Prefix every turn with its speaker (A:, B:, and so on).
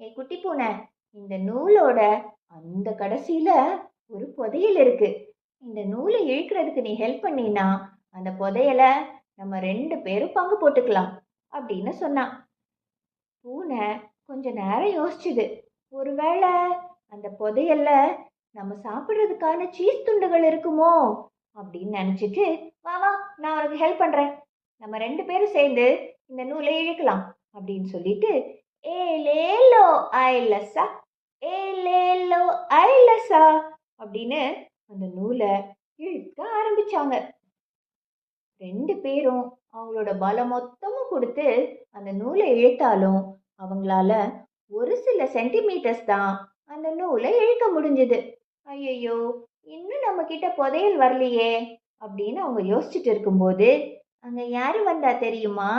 A: ஏ குட்டி பூனை, இந்த நூலோட அந்த கடைசியில ஒரு புதையல் இருக்கு. இந்த நூலை இழுக்கிறதுக்கு நீ ஹெல்ப் பண்ணினா அந்த புதையல நம்ம 2 பேரும் பங்கு போட்டுக்கலாம் அப்படின்னு சொன்னான். பூனை கொஞ்ச நேரம் யோசிச்சுது. ஒருவேளை அந்த புதையல்ல நம்ம சாப்பிட்றதுக்கான சீஸ் துண்டுகள் இருக்குமோ அப்படின்னு நினைச்சிட்டு, வா வா, நான் உனக்கு ஹெல்ப் பண்றேன், நம்ம 2 பேரும் சேர்ந்து இந்த நூலை இழுக்கலாம் அப்படின்னு சொல்லிட்டு, ஏலேலோ ஐலசா, ஏலேலோ ஐலசா அப்படின்னு அந்த நூலை இழுக்க ஆரம்பிச்சாங்க. 2 பேரும் அவங்களோட பலம் மொத்தமும் கொடுத்து அந்த நூலை இழுத்தாலும் அவங்களால ஒரு சில சென்டிமீட்டர்ஸ் தான் அந்த நூலை இழுக்க முடிஞ்சது. ஐயையோ, இன்னும் நம்ம கிட்ட புதையல் வரலையே அப்படின்னு அவங்க யோசிச்சுட்டு இருக்கும்போது அங்க யாரு வந்தா தெரியுமா?